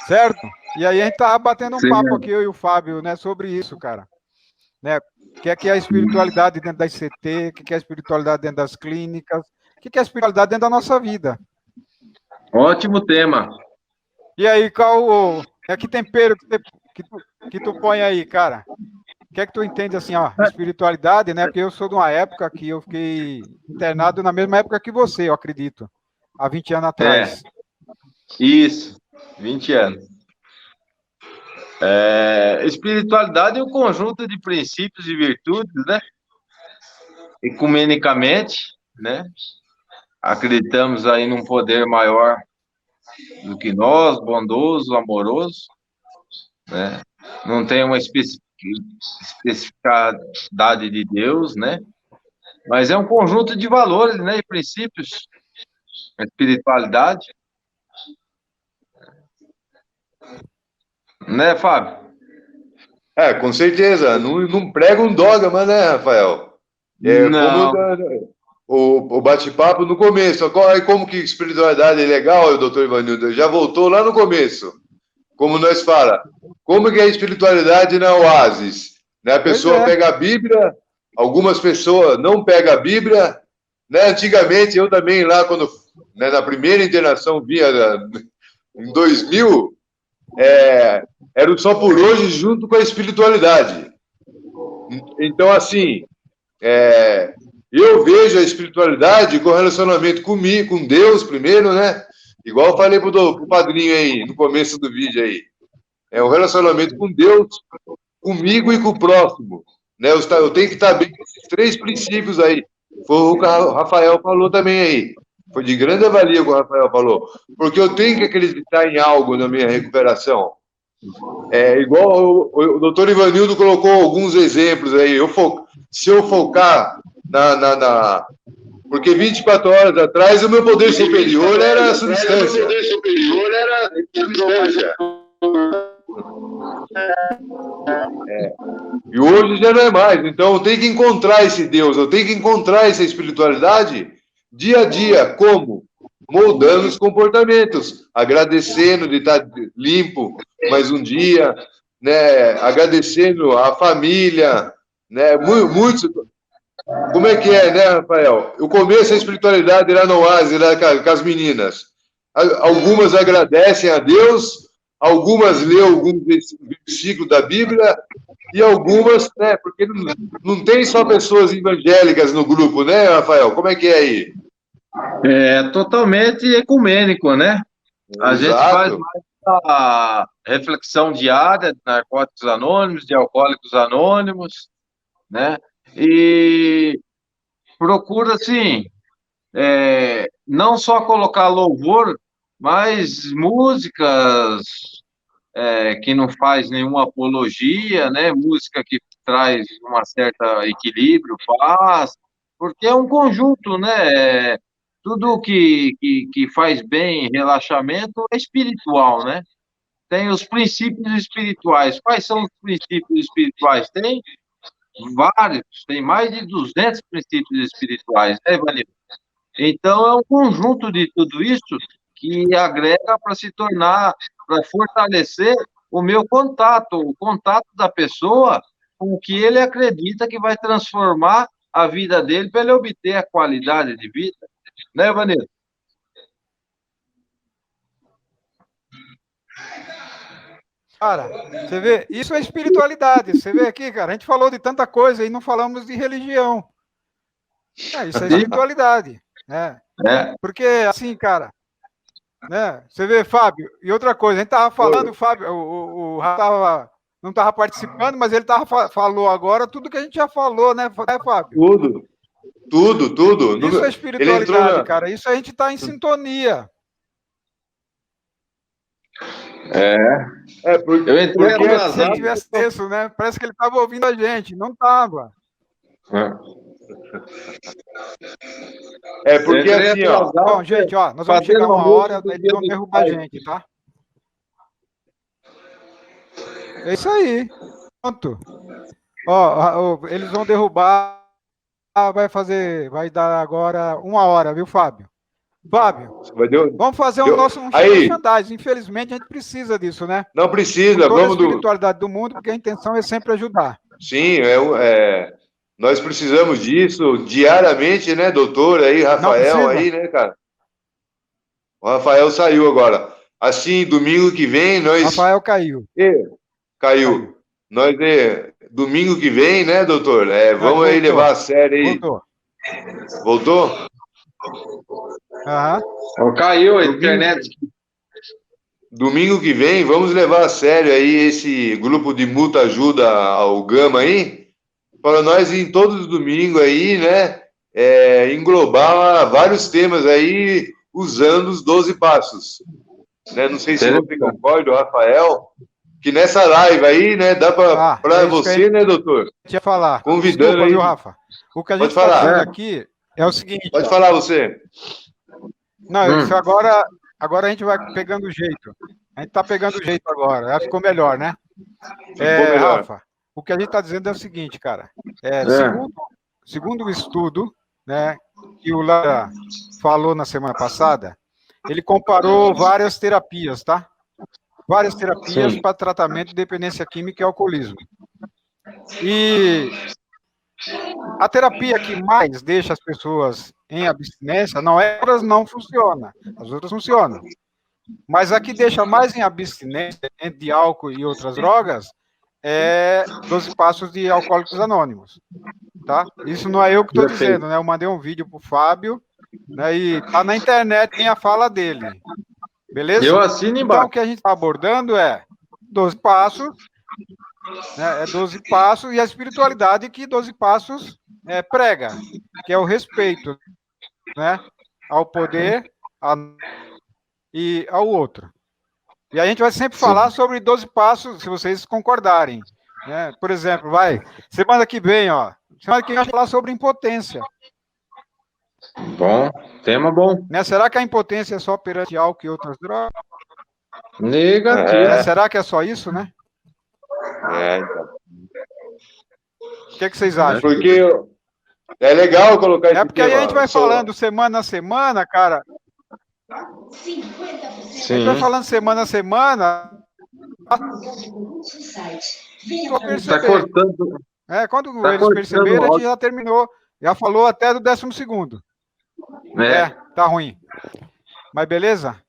Certo? E aí a gente tá batendo um papo aqui, eu e o Fábio, né, sobre isso, cara. Né? O que é a espiritualidade dentro da ICT, o que é a espiritualidade dentro das clínicas, o que é a espiritualidade dentro da nossa vida. Ótimo tema. E aí, que tempero que tu põe aí, cara? O que é que tu entende assim, ó, espiritualidade, né? Porque eu sou de uma época que eu fiquei internado na mesma época que você, eu acredito, há 20 anos atrás. Isso, 20 anos. Espiritualidade é um conjunto de princípios e virtudes, né? Ecumenicamente, né? Acreditamos aí num poder maior do que nós, bondoso, amoroso, né? Não tem uma especificidade de Deus, né? Mas é um conjunto de valores, né? E princípios, a espiritualidade. Né, Fábio? Com certeza. Não prega um dogma, né, Rafael? Não. Como o bate-papo no começo. Como que espiritualidade é legal, doutor Ivanildo? Já voltou lá no começo. Como nós fala, como que é a espiritualidade na Oasis? Né? A pessoa pega a Bíblia, algumas pessoas não pegam a Bíblia. Né? Antigamente, eu também lá, quando na primeira internação vinha em 2000, era o Só por Hoje junto com a espiritualidade. Então, assim, eu vejo a espiritualidade com relacionamento comigo, com Deus primeiro, né? Igual eu falei pro padrinho aí, no começo do vídeo aí. É um relacionamento com Deus, comigo e com o próximo. Né? Eu tenho que estar bem com esses 3 princípios aí. Foi o que o Rafael falou também aí. Foi de grande valia o que o Rafael falou. Porque eu tenho que acreditar em algo na minha recuperação. É igual o doutor Ivanildo colocou alguns exemplos aí. Se eu focar porque 24 horas atrás o meu poder superior era a substância. E hoje já não é mais. Então eu tenho que encontrar esse Deus, eu tenho que encontrar essa espiritualidade dia a dia. Como? Moldando os comportamentos, agradecendo de estar limpo mais um dia, né? Agradecendo a família, né? Muitos. Como é que é, né, Rafael? Eu começo a espiritualidade lá no Oásis, lá com as meninas. Algumas agradecem a Deus, algumas lêem algum versículo da Bíblia, e algumas, né, porque não tem só pessoas evangélicas no grupo, né, Rafael? Como é que é aí? É totalmente ecumênico, né? A gente faz mais a reflexão diária de Narcóticos Anônimos, de Alcoólicos Anônimos, né? E procura, assim, não só colocar louvor, mas músicas que não faz nenhuma apologia, né? Música que traz um certo equilíbrio, paz, porque é um conjunto, né? Tudo que faz bem, relaxamento, é espiritual, né? Tem os princípios espirituais. Quais são os princípios espirituais? Tem vários, tem mais de 200 princípios espirituais, né, Ivanildo? Então, é um conjunto de tudo isso que agrega para se tornar, para fortalecer o meu contato, o contato da pessoa com o que ele acredita que vai transformar a vida dele para ele obter a qualidade de vida. Né, Vanessa? Cara, você vê, isso é espiritualidade. Você vê aqui, cara, a gente falou de tanta coisa e não falamos de religião. Isso é espiritualidade, né? Porque, assim, cara, né? Você vê, Fábio, e outra coisa, a gente tava falando, Fábio, o Rafa não estava participando, mas ele falou agora tudo que a gente já falou, né, Fábio? Tudo. Isso é espiritualidade, cara. Isso a gente está em sintonia. Porque eu entrei atrasado. Se ele tivesse isso, né? Parece que ele estava ouvindo a gente. Não estava. Porque assim, ó. Bom, gente, ó, nós vamos chegar uma hora, eles vão derrubar a gente, tá? É isso aí. Pronto. Ó, eles vão derrubar. Vai dar agora 1 hora, viu, Fábio? Fábio, vamos fazer um merchandising. Infelizmente, a gente precisa disso, né? Não precisa. Com toda a espiritualidade do mundo, porque a intenção é sempre ajudar. Sim, nós precisamos disso diariamente, né, doutor? Aí, Rafael, aí, né, cara? O Rafael saiu agora. Assim, domingo que vem, nós... Rafael caiu. Caiu. Nós, domingo que vem, né, doutor? Vamos aí levar a sério aí. Voltou? Caiu a internet. Domingo que vem, vamos levar a sério aí esse grupo de Muta Ajuda ao Gama aí, para nós em todos os domingos aí, né, englobar vários temas aí, usando os 12 passos. Né? Não sei se você concorda, Rafael, que nessa live aí, né, dá para você, né, doutor? Deixa eu falar. Convidando. Desculpa, viu, Rafa? O que a gente está dizendo aqui é o seguinte... Pode falar você. Não, isso agora a gente vai pegando o jeito. A gente está pegando o jeito agora. Já ficou melhor, né? Rafa, o que a gente está dizendo é o seguinte, cara. Segundo o estudo, né, que o Lara falou na semana passada, ele comparou várias terapias, tá? Várias terapias para tratamento de dependência química e alcoolismo. E a terapia que mais deixa as pessoas em abstinência não funciona, as outras funcionam. Mas a que deixa mais em abstinência de álcool e outras drogas é 12 Passos de Alcoólicos Anônimos. Tá? Isso não é eu que estou dizendo, né? Eu mandei um vídeo para o Fábio, né? E tá na internet, tem a fala dele. Beleza? Eu assino embaixo. Então, o que a gente está abordando é 12 passos, né? 12 passos e a espiritualidade que 12 passos prega. que é o respeito, né, ao poder e ao outro. E a gente vai sempre falar sobre 12 passos, se vocês concordarem. Né? Por exemplo, semana que vem a gente vai falar sobre impotência. Bom, tema bom. Né? Será que a impotência é só perante álcool e outras drogas? Negativo. Né? Será que é só isso, né? Então. O que vocês acham? Porque é legal colocar esse tema. Porque aí a gente vai falando semana a semana, cara. 50%. A gente vai falando semana a semana. Tá cortando. Quando eles perceberam, a gente já terminou. Já falou até do 12º. Tá ruim. Mas beleza?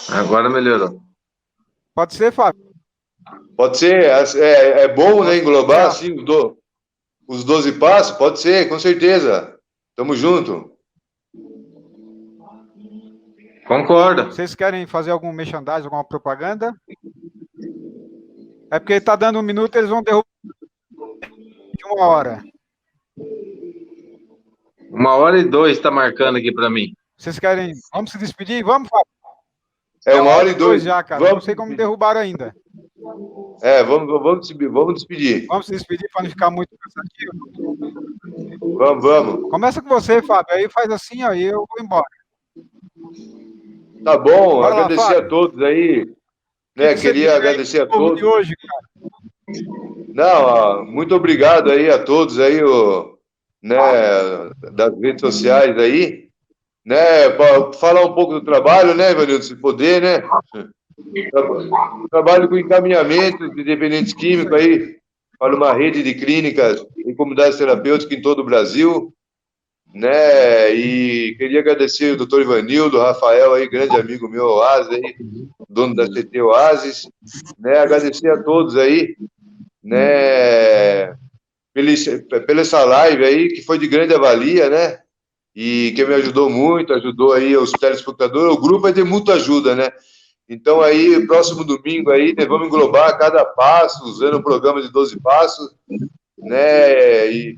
Agora melhorou. Pode ser, Fábio? Pode ser. É bom, né, englobar assim, os 12 passos? Pode ser, com certeza. Tamo junto. Concordo. Vocês querem fazer algum merchandising, alguma propaganda? É porque tá dando 1 minuto, eles vão derrubar de 1 hora. 1h02 tá marcando aqui para mim. Vocês querem... Vamos se despedir? Vamos, Fábio? 1h02 já, cara. Não sei como derrubaram ainda. Vamos despedir. Vamos se despedir para não ficar muito cansativo? Vamos. Começa com você, Fábio. Aí faz assim, aí eu vou embora. Tá bom, Bora agradecer lá, a todos aí. Né, queria agradecer a todos. De hoje, cara. Não, muito obrigado aí a todos aí, né, das redes sociais aí, né, para falar um pouco do trabalho, né, Ivanildo, se poder, né? Trabalho com encaminhamento de dependentes químicos aí para uma rede de clínicas e comunidades terapêuticas em todo o Brasil, né? E queria agradecer o doutor Ivanildo, o Rafael aí, grande amigo meu, Oasis aí, dono da CT Oasis, né? Agradecer a todos aí, né? Pela essa live aí, que foi de grande valia, né? E que me ajudou muito, ajudou aí os telespectadores. O grupo é de muita ajuda, né? Então, aí, próximo domingo aí, né, vamos englobar cada passo, usando o programa de 12 passos, né? E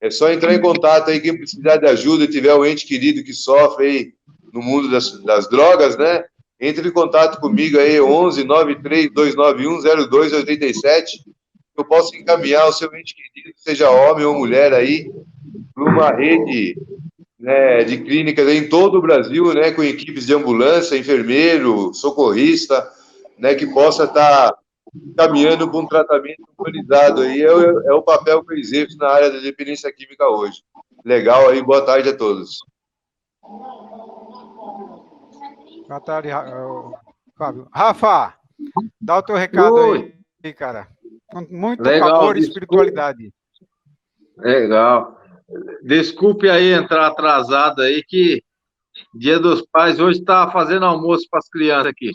é só entrar em contato aí, quem precisar de ajuda, tiver um ente querido que sofre aí no mundo das drogas, né? Entre em contato comigo aí, 11 93 291 0287. Eu posso encaminhar o seu ente querido, seja homem ou mulher aí, para uma rede, né, de clínicas em todo o Brasil, né, com equipes de ambulância, enfermeiro, socorrista, né, que possa estar caminhando para um tratamento humanizado. Aí é o papel que eu exerço na área da dependência química hoje. Legal aí, boa tarde a todos. Boa tarde, Fábio. Rafa, dá o teu recado aí, cara. Com muito amor e espiritualidade. Legal. Desculpe aí entrar atrasado aí, que Dia dos Pais hoje está fazendo almoço para as crianças aqui.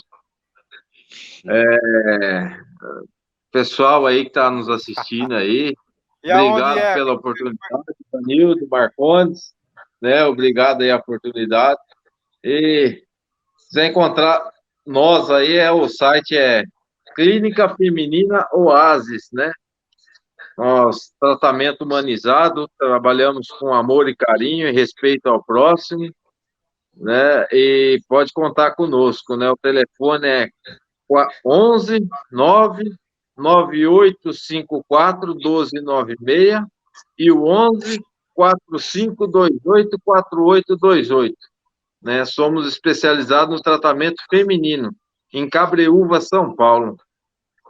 Pessoal aí que está nos assistindo aí, obrigado pela oportunidade, Danildo, Marcondes, né? Obrigado aí a oportunidade. E se encontrar nós aí, o site é Clínica Feminina Oasis, né? Nós, tratamento humanizado, trabalhamos com amor e carinho e respeito ao próximo, né? E pode contar conosco, né? O telefone é 11 99854 1296 e o 11 4528 4828, né? Somos especializados no tratamento feminino em Cabreúva, São Paulo,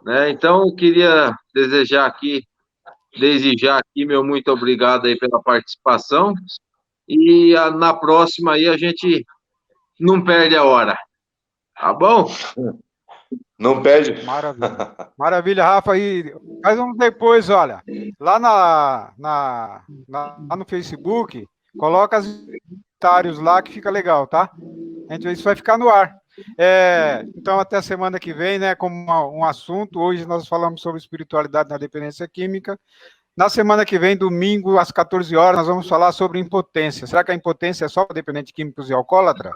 né? Então, eu queria desde já aqui, meu muito obrigado aí pela participação, e na próxima aí a gente não perde a hora, tá bom? Não perde. Maravilha. Maravilha, Rafa. E faz um depois, olha, lá lá no Facebook, coloca os comentários lá que fica legal, tá? Isso vai ficar no ar. Então, até a semana que vem, né, como um assunto, hoje nós falamos sobre espiritualidade na dependência química. Na semana que vem, domingo, às 14 horas, nós vamos falar sobre impotência. Será que a impotência é só para dependentes químicos e alcoólatra?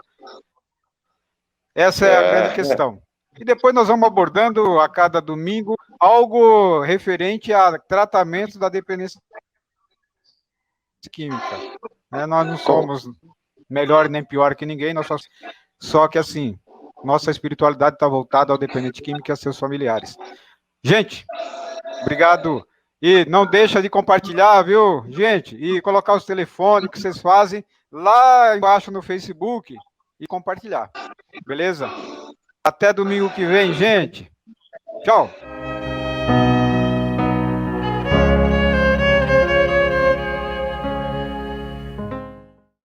Essa é a grande questão. E depois nós vamos abordando a cada domingo algo referente a tratamento da dependência. química. Né? Nós não somos melhor nem pior que ninguém, só que assim, nossa espiritualidade está voltada ao dependente químico e a seus familiares. Gente, obrigado. E não deixa de compartilhar, viu, gente? E colocar os telefones que vocês fazem lá embaixo no Facebook e compartilhar. Beleza? Até domingo que vem, gente. Tchau.